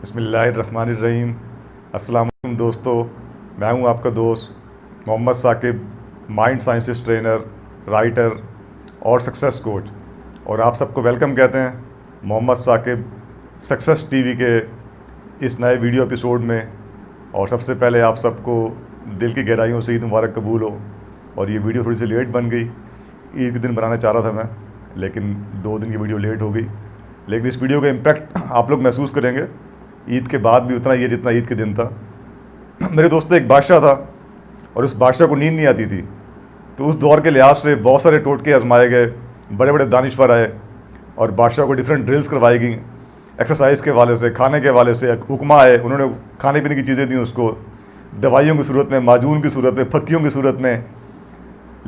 बिस्मिल्लाहिर्रहमानिर्रहीम। अस्सलाम वालेकुम दोस्तों, मैं हूं आपका दोस्त Mohammed Saqib, mind sciences trainer, writer और सक्सेस कोच। और आप सबको वेलकम कहते हैं मोहम्मद साकिब सक्सेस टीवी के इस नए वीडियो एपिसोड में। और सबसे पहले आप सबको दिल की गहराइयों से ईद मुबारक कबूल हो। और ये वीडियो थोड़ी सी लेट बन गई, ईद के दिन बनाना चाह रहा था मैं, लेकिन 2 दिन की वीडियो लेट हो गई। लेकिन इस वीडियो का इम्पैक्ट आप लोग महसूस करेंगे ईद के बाद भी उतना ही है जितना ईद के दिन था। मेरे दोस्तों, एक बादशाह था और उस बादशाह को नींद नहीं आती थी। तो उस दौर के लिहाज से बहुत सारे टोटके आजमाए गए, बड़े बड़े दानिश्वर आए और बादशाह को डिफरेंट ड्रिल्स करवाई गई, एक्सरसाइज के वाले से, खाने के वाले से। हुक्मा आए, उन्होंने खाने पीने की चीज़ें दी उसको, दवाइयों की सूरत में, माजून की सूरत में, फक्कियों की सूरत में।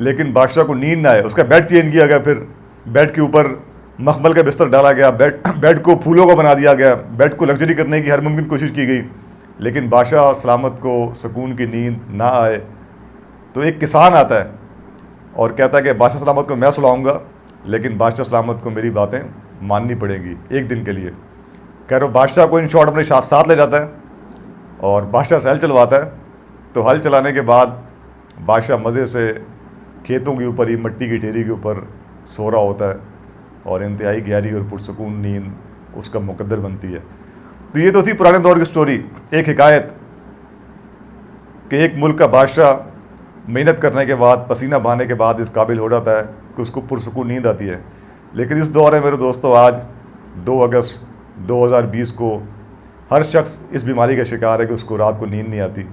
लेकिन बादशाह को नींद ना आए। उसका बेड चेंज किया गया, फिर बेड के ऊपर मखमल का बिस्तर डाला गया, बेड को फूलों का बना दिया गया, बेड को लग्जरी करने की हर मुमकिन कोशिश की गई। लेकिन बादशाह सलामत को सुकून की नींद ना आए। तो एक किसान आता है और कहता है कि बादशाह सलामत को मैं सुलाऊंगा, लेकिन बादशाह सलामत को मेरी बातें माननी पड़ेंगी एक दिन के लिए। कह रहे बादशाह को इन शॉर्ट अपने साथ ले जाता है और बादशाह से हल चलवाता है। तो हल चलाने के बाद बादशाह मज़े से खेतों के ऊपर ही मिट्टी की ढेरी के ऊपर सो रहा होता है और इंतहाई गहरी और पुरसकून नींद उसका मुकद्दर बनती है। तो ये तो थी पुराने दौर की स्टोरी, एक हिकायत कि एक मुल्क का बादशाह मेहनत करने के बाद, पसीना बहाने के बाद इस काबिल हो जाता है कि उसको पुरसकून नींद आती है। लेकिन इस दौर में मेरे दोस्तों, आज 2 अगस्त 2020 को हर शख्स इस बीमारी का शिकार है कि उसको रात को नींद नहीं आती।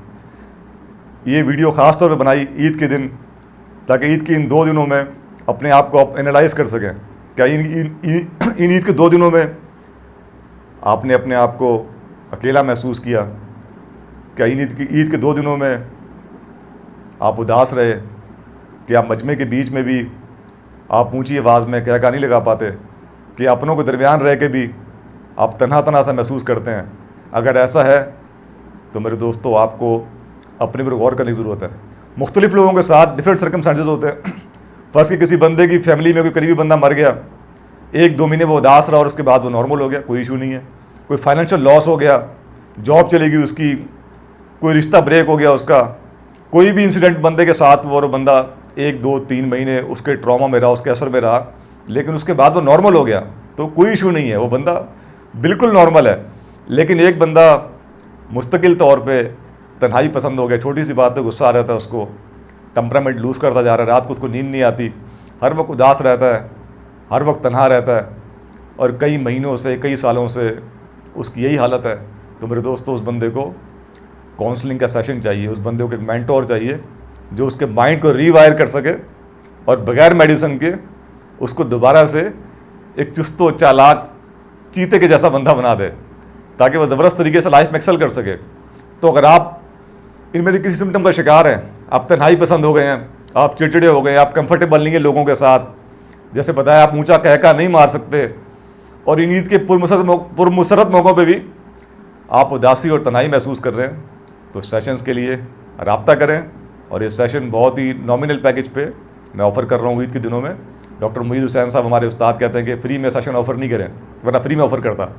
ये वीडियो ख़ास तौर पर बनाई ईद के दिन, ताकि ईद के इन 2 दिनों में अपने आप को आप एनालाइज कर सकें। क्या इन ईद के 2 दिनों में आपने अपने आप को अकेला महसूस किया? क्या ईद के 2 दिनों में आप उदास रहे कि आप मजमे के बीच में भी आप ऊंची आवाज़ में कहका नहीं लगा पाते, कि अपनों के दरमियान रह के भी आप तन्हा सा महसूस करते हैं? अगर ऐसा है तो मेरे दोस्तों, आपको अपने पर गौर करने की ज़रूरत है। मुख्तलिफ़ लोगों के साथ डिफरेंट सर्कमस्टांसेस होते हैं। फ़र्ज़ की किसी बंदे की फैमिली में कोई करीबी बंदा मर गया, 1-2 महीने वो उदास रहा और उसके बाद वो नॉर्मल हो गया, कोई इशू नहीं है। कोई फाइनेंशियल लॉस हो गया, जॉब चली गई उसकी, कोई रिश्ता ब्रेक हो गया उसका, कोई भी इंसिडेंट बंदे के साथ वो बंदा 1-2-3 महीने उसके ट्रॉमा में रहा, उसके असर में रहा, लेकिन उसके बाद वो नॉर्मल हो गया, तो कोई इशू नहीं है, वो बंदा बिल्कुल नॉर्मल है। लेकिन एक बंदा मुस्तकिल तौर पर तन्हाई पसंद हो गया, छोटी सी बात पर गुस्सा आ रहा था उसको, टेम्परामेंट लूज़ करता जा रहा है, रात को उसको नींद नहीं आती, हर वक्त उदास रहता है, हर वक्त तन्हा रहता है और कई महीनों से, कई सालों से उसकी यही हालत है। तो मेरे दोस्तों, उस बंदे को काउंसलिंग का सेशन चाहिए, उस बंदे को एक मेंटोर चाहिए जो उसके माइंड को रीवायर कर सके और बगैर मेडिसिन के उसको दोबारा से एक चुस्त चालाक चीते के जैसा बंदा बना दे, ताकि वह ज़बरदस्त तरीके से लाइफ में एक्सेल कर सके। तो अगर आप इनमें से किसी सिम्टम का शिकार हैं, आप तन्हाई पसंद हो गए हैं, आप चिड़चिड़े हो गए, आप कंफर्टेबल नहीं है लोगों के साथ, जैसे बताया आप ऊंचा कहका नहीं मार सकते, और इन ईद के पुरमुसरत मौक़ों पे भी आप उदासी और तन्हाई महसूस कर रहे हैं, तो सेशंस के लिए रब्ता करें। और ये सेशन बहुत ही नॉमिनल पैकेज पे मैं ऑफ़र कर रहा हूँ ईद के दिनों में। डॉक्टर मुईद हुसैन साहब हमारे उस्ताद कहते हैं कि फ्री में सेशन ऑफ़र नहीं करें, वरना फ्री में ऑफ़र करता।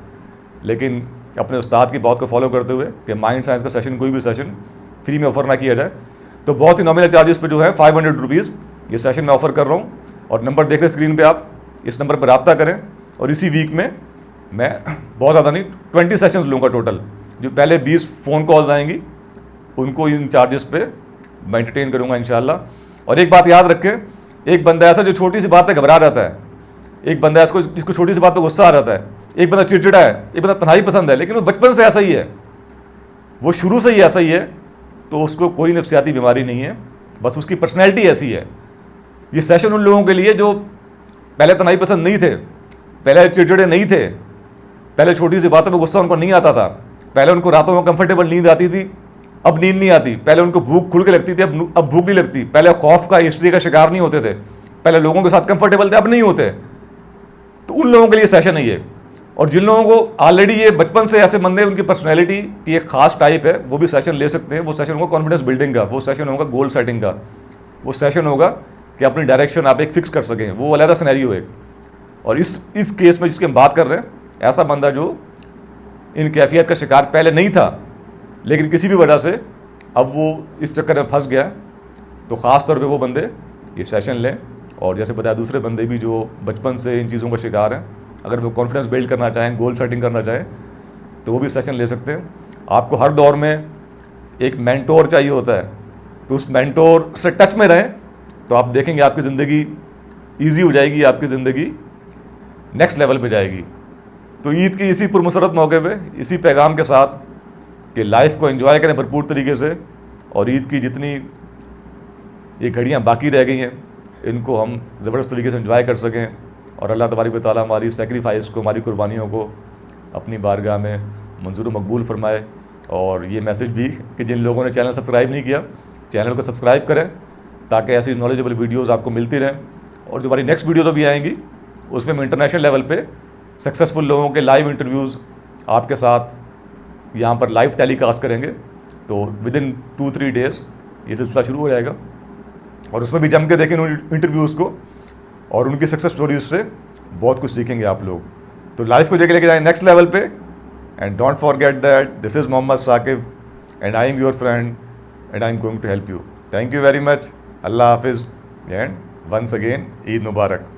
लेकिन अपने उस्ताद की बात को फॉलो करते हुए कि माइंड साइंस का सेशन, कोई भी सेशन फ्री में ऑफ़र ना किया जाए, तो बहुत ही नॉमिनल चार्जेस पे जो है 500 रुपीज़ ये सेशन मैं ऑफ़र कर रहा हूँ। और नंबर देख रहे स्क्रीन पे, आप इस नंबर पर रब्ता करें। और इसी वीक में मैं बहुत ज़्यादा नहीं, 20 सेशंस लूँगा टोटल। जो पहले 20 फ़ोन कॉल्स आएंगी उनको इन चार्जेस पे मैं एंटरटेन करूँगा इंशाल्लाह। और एक बात याद रखें, एक बंदा ऐसा जो छोटी सी बात पर घबरा रहता है, एक बंदा ऐसा जिसको छोटी सी बात पर गुस्सा आ रहता है, एक बंदा चिड़चिड़ा है, एक बंदा तन्हाई पसंद है, लेकिन वो बचपन से ऐसा ही है, वो शुरू से ही ऐसा ही है, तो उसको कोई नफ्सियाती बीमारी नहीं है, बस उसकी पर्सनैलिटी ऐसी है। ये सेशन उन लोगों के लिए जो पहले तन्हाई पसंद नहीं थे, पहले चिड़चिड़े नहीं थे, पहले छोटी सी बातों में गुस्सा उनको नहीं आता था, पहले उनको रातों में कंफर्टेबल नींद आती थी, अब नींद नहीं आती, पहले उनको भूख खुल के लगती थी, अब भूख नहीं लगती, पहले खौफ का, हिस्ट्री का शिकार नहीं होते थे, पहले लोगों के साथ कंफर्टेबल थे, अब नहीं होते। तो उन लोगों के लिए सेशन है ये। और जिन लोगों को ऑलरेडी ये बचपन से ऐसे बंदे, उनकी पर्सनैलिटी की एक खास टाइप है, वो भी सेशन ले सकते हैं। वो सेशन होगा कॉन्फिडेंस बिल्डिंग का, वो सेशन होगा गोल सेटिंग का, वो सेशन होगा कि अपनी डायरेक्शन आप एक फिक्स कर सकें, वो अलग सिनेरियो है। और इस केस में जिसकी हम बात कर रहे हैं, ऐसा बंदा जो इन कैफियत का शिकार पहले नहीं था, लेकिन किसी भी वजह से अब वो इस चक्कर में फंस गया, तो ख़ास तौर पे वो बंदे ये सेशन लें। और जैसे बताया, दूसरे बंदे भी जो बचपन से इन चीज़ों का शिकार हैं, अगर वो कॉन्फिडेंस बिल्ड करना चाहें, गोल सेटिंग करना चाहें, तो वो भी सेशन ले सकते हैं। आपको हर दौर में एक मेंटोर चाहिए होता है, तो उस मेंटोर से टच में रहें, तो आप देखेंगे आपकी ज़िंदगी ईजी हो जाएगी, आपकी ज़िंदगी नेक्स्ट लेवल पे जाएगी। तो ईद की इसी पुरमसरत मौके पे इसी पैगाम के साथ कि लाइफ को एंजॉय करें भरपूर तरीके से, और ईद की जितनी ये घड़ियाँ बाकी रह गई हैं इनको हम ज़बरदस्त तरीके से एंजॉय कर सकें, और अल्लाह तबारक व तआला हमारी सेक्रीफाइस को, हमारी कुर्बानियों को अपनी बारगाह में मंजूर मकबूल फरमाए। और ये मैसेज भी कि जिन लोगों ने चैनल सब्सक्राइब नहीं किया, चैनल को सब्सक्राइब करें, ताकि ऐसी नॉलेजेबल वीडियोज़ आपको मिलती रहें। और जो हमारी नेक्स्ट वीडियो तो भी आएंगी, उसमें हम इंटरनेशनल लेवल पे सक्सेसफुल लोगों के लाइव इंटरव्यूज़ आपके साथ यहाँ पर लाइव टेलीकास्ट करेंगे। तो विद इन 2-3 डेज़ ये सिलसिला शुरू हो जाएगा, और उसमें भी जम के देखें उन इंटरव्यूज़ को, और उनकी सक्सेस स्टोरीज से बहुत कुछ सीखेंगे आप लोग। तो लाइफ को लेके जाएं नेक्स्ट लेवल पे। And don't forget that this is Mohammad Saqib and I am your friend and I am going to help you. Thank you very much. अल्लाह हाफिज़ and once again Eid Mubarak.